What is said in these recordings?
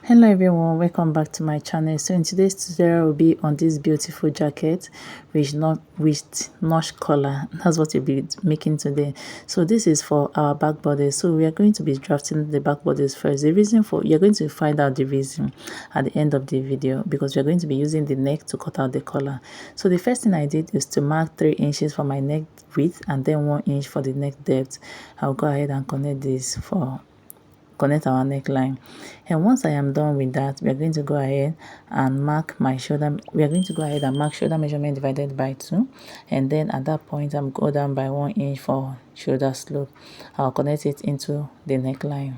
Hello everyone, welcome back to my channel. So in today's tutorial will be on this beautiful jacket with notch collar. That's what we'll be making today. So this is for our back bodice. So we are going to be drafting the back bodice first. The reason for you're going to find out the reason at the end of the video, because we're going to be using the neck to cut out the collar. So the first thing I did is to mark 3 inches for my neck width and then 1 inch for the neck depth. I'll go ahead and connect our neckline. And once I am done with that, we are going to go ahead and mark my shoulder. We are going to go ahead and mark shoulder measurement divided by 2, and then at that point I'm go down by 1 inch for shoulder slope. I'll connect it into the neckline.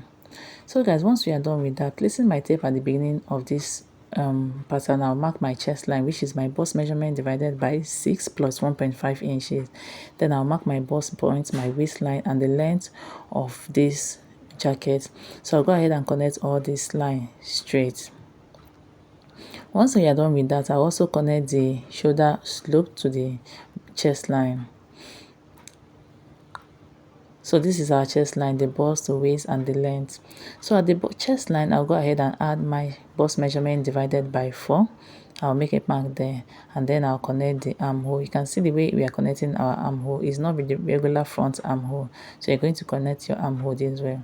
So guys, once we are done with that, placing my tape at the beginning of this pattern, I'll mark my chest line, which is my bust measurement divided by 6 plus 1.5 inches. Then I'll mark my bust point, my waistline, and the length of this jacket. So I'll go ahead and connect all this line straight. Once we are done with that, I'll also connect the shoulder slope to the chest line. So this is our chest line, the bust, the waist, and the length. So at the chest line, I'll go ahead and add my bust measurement divided by 4. I'll make a mark there, and then I'll connect the armhole. You can see the way we are connecting our armhole is not with the regular front armhole. So you're going to connect your armhole this way.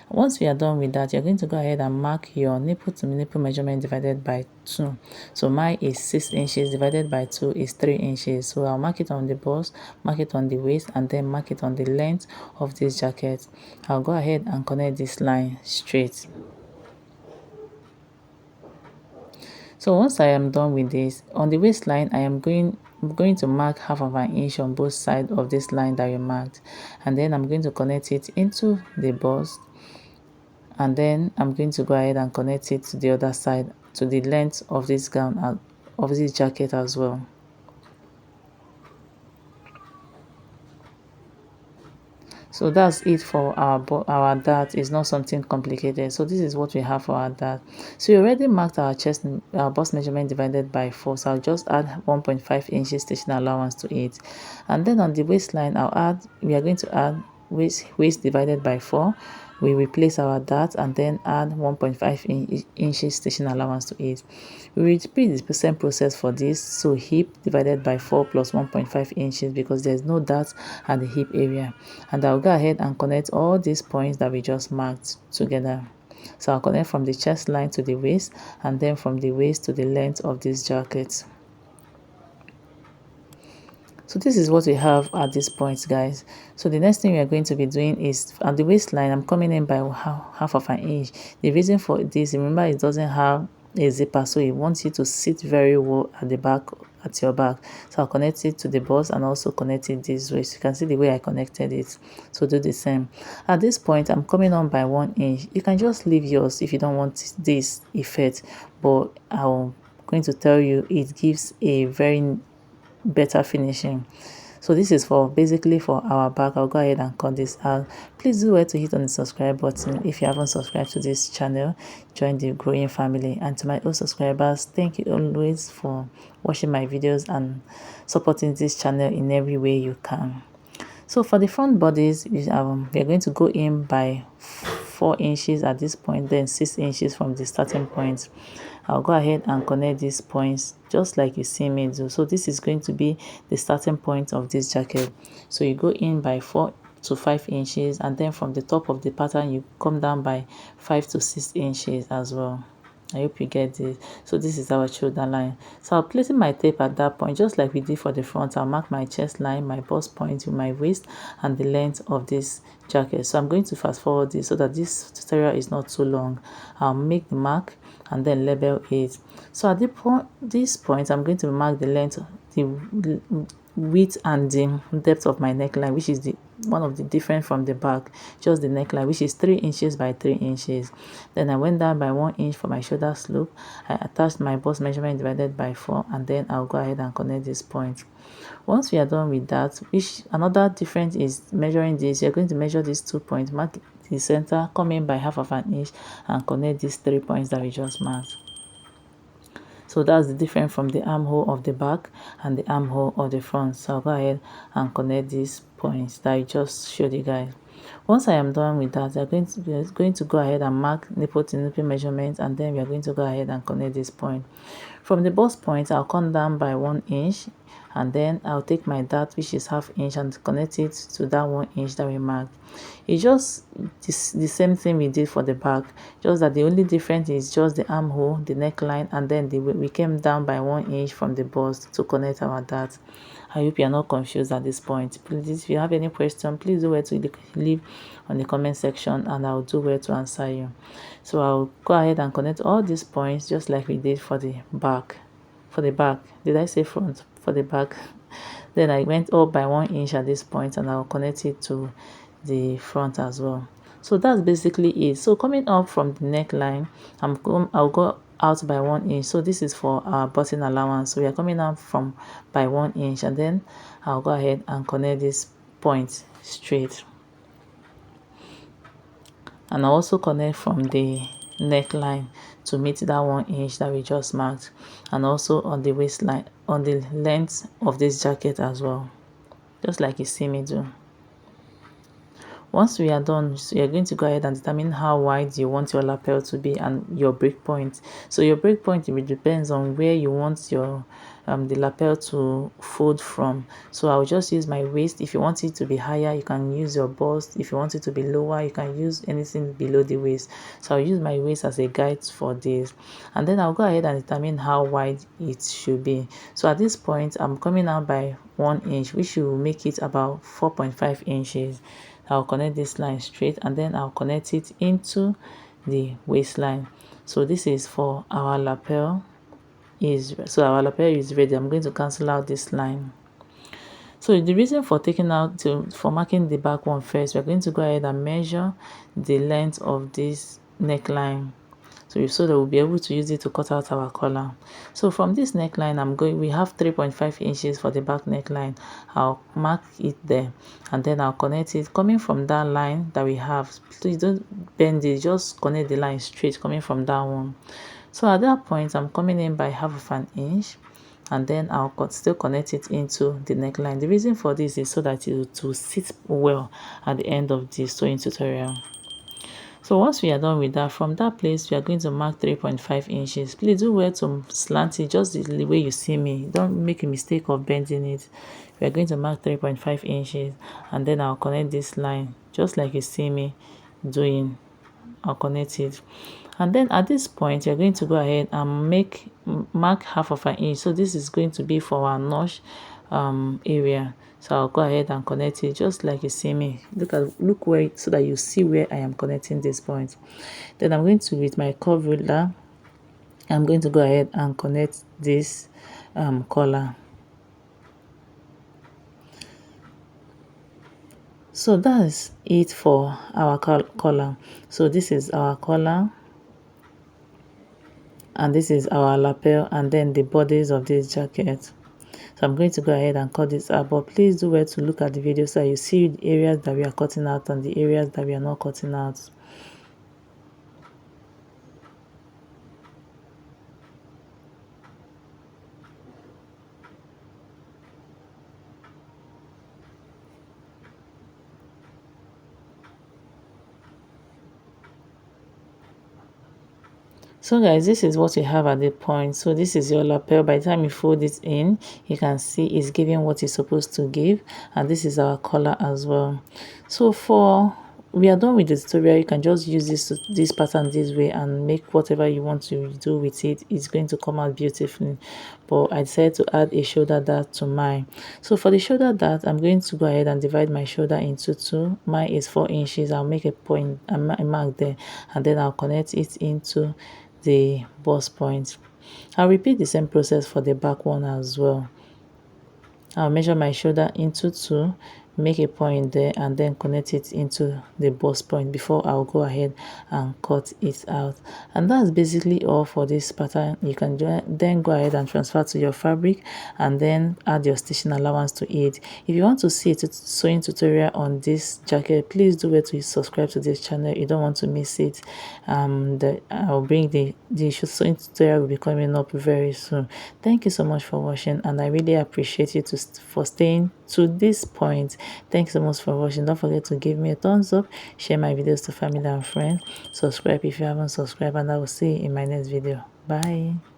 Once we are done with that, you're going to go ahead and mark your nipple to nipple measurement divided by 2. So mine is 6 inches divided by 2 is 3 inches. So I'll mark it on the bust, mark it on the waist, and then mark it on the length of this jacket. I'll go ahead and connect this line straight. So once I am done with this, on the waistline, I'm going to mark half of an inch on both sides of this line that we marked, and then I'm going to connect it into the bust, and then I'm going to go ahead and connect it to the other side, to the length of this gown, of this jacket as well. So that's it for our dart. Is not something complicated. So this is what we have for our dart. So we already marked our chest, our bust measurement divided by 4. So I'll just add 1.5 inches stitching allowance to it. And then on the waistline, we are going to add waist divided by 4. We replace our dart and then add 1.5 inches stitching allowance to it. We repeat the same process for this. So hip divided by 4 plus 1.5 inches, because there's no dart at the hip area. And I'll go ahead and connect all these points that we just marked together. So I'll connect from the chest line to the waist, and then from the waist to the length of this jacket. So this is what we have at this point, guys. So the next thing we are going to be doing is at the waistline, I'm coming in by half of an inch. The reason for this, remember, it doesn't have a zipper, so it wants you to sit very well at the back, at your back. So I'll connect it to the bust and also connect it this way. So you can see the way I connected it. So do the same. At this point, I'm coming on by 1 inch. You can just leave yours if you don't want this effect, but I'm going to tell you it gives a very better finishing. So this is for basically for our back. I'll go ahead and cut this out. Please do well to hit on the subscribe button if you haven't subscribed to this channel. Join the growing family. And to my old subscribers, thank you always for watching my videos and supporting this channel in every way you can. So for the front bodies, we are going to go in by 4 inches at this point, then 6 inches from the starting point. I'll go ahead and connect these points just like you see me do. So this is going to be the starting point of this jacket. So you go in by 4 to 5 inches, and then from the top of the pattern you come down by 5 to 6 inches as well. I hope you get this. So this is our shoulder line. So I'm placing my tape at that point, just like we did for the front. I'll mark my chest line, my bust point with my waist, and the length of this jacket. So I'm going to fast forward this so that this tutorial is not too long. I'll make the mark and then label it. So at this point, I'm going to mark the length, the width and the depth of my neckline, which is one of the different from the back, just the neckline, which is 3 inches by 3 inches. Then I went down by 1 inch for my shoulder slope. I attached my bust measurement divided by 4, and then I'll go ahead and connect this point. Once we are done with that, which another difference is measuring this, you're going to measure these 2 points, mark the center, come in by half of an inch, and connect these 3 points that we just marked. So that's the difference from the armhole of the back and the armhole of the front. So I'll go ahead and connect these points that I just showed you guys. Once I am done with that, we're going to go ahead and mark nipple to nipple measurement, and then we are going to go ahead and connect this point. From the bust point, I'll come down by 1 inch, and then I'll take my dart, which is ½ inch, and connect it to that 1 inch that we marked. It's just the same thing we did for the back, just that the only difference is just the armhole, the neckline, and then we came down by 1 inch from the bust to connect our dart. I hope you are not confused at this point. Please, if you have any question, please do well to leave on the comment section, and I'll do well to answer you. So I'll go ahead and connect all these points just like we did for the back. For the back, did I say front? For the back. Then I went up by 1 inch at this point, and I'll connect it to the front as well. So that's basically it. So coming up from the neckline, I'll go out by 1 inch. So this is for our button allowance. So we are coming out from by 1 inch, and then I'll go ahead and connect this point straight. And I'll also connect from the neckline to meet that 1 inch that we just marked, and also on the waistline, on the length of this jacket as well, just like you see me do. Once we are done, so you're going to go ahead and determine how wide you want your lapel to be and your break point. So your break point, it depends on where you want your the lapel to fold from. So I'll just use my waist. If you want it to be higher, you can use your bust. If you want it to be lower, you can use anything below the waist. So I'll use my waist as a guide for this, and then I'll go ahead and determine how wide it should be. So at this point, I'm coming out by 1 inch, which will make it about 4.5 inches. I'll connect this line straight, and then I'll connect it into the waistline. So this is for our lapel. Our lapel is ready. I'm going to cancel out this line. So the reason for for marking the back one first, we're going to go ahead and measure the length of this neckline, so that we'll be able to use it to cut out our collar. So from this neckline, we have 3.5 inches for the back neckline. I'll mark it there, and then I'll connect it coming from that line that we have. Please don't bend it, just connect the line straight coming from that one. So at that point, I'm coming in by ½ inch, and then I'll still connect it into the neckline. The reason for this is so that it will sit well at the end of this sewing tutorial. So once we are done with that, from that place, we are going to mark 3.5 inches. Please do well to slant it just the way you see me. Don't make a mistake of bending it. We are going to mark 3.5 inches, and then I'll connect this line just like you see me doing. I'll connect it, and then at this point, you're going to go ahead and mark ½ inch. So this is going to be for our notch area. So I'll go ahead and connect it just like you see me. Look where, so that you see where I am connecting this point. Then I'm going to, with my curve ruler, I'm going to go ahead and connect this collar. So that's it for our collar. So this is our collar, and this is our lapel, and then the bodies of this jacket. So I'm going to go ahead and cut this out, but please do well to look at the video so you see the areas that we are cutting out and the areas that we are not cutting out. So guys, this is what we have at the point. So this is your lapel. By the time you fold it in, you can see it's giving what it's supposed to give, and this is our collar as well. So we are done with the tutorial. You can just use this pattern this way and make whatever you want to do with it. It's going to come out beautifully. But I decided to add a shoulder dart to mine. So for the shoulder dart, I'm going to go ahead and divide my shoulder into two. Mine is 4 inches. I'll make a point, a mark there, and then I'll connect it into the bust point. I'll repeat the same process for the back one as well. I'll measure my shoulder into two, make a point there, and then connect it into the bust point before I'll go ahead and cut it out. And that's basically all for this pattern. You can then go ahead and transfer to your fabric, and then add your stitching allowance to it. If you want to see a sewing tutorial on this jacket, please do wait to subscribe to this channel. You don't want to miss it. I'll bring the sewing tutorial will be coming up very soon. Thank you so much for watching, and I really appreciate you for staying to this point. Thanks so much for watching. Don't forget to give me a thumbs up, share my videos to family and friends, subscribe if you haven't subscribed, and I will see you in my next video. Bye.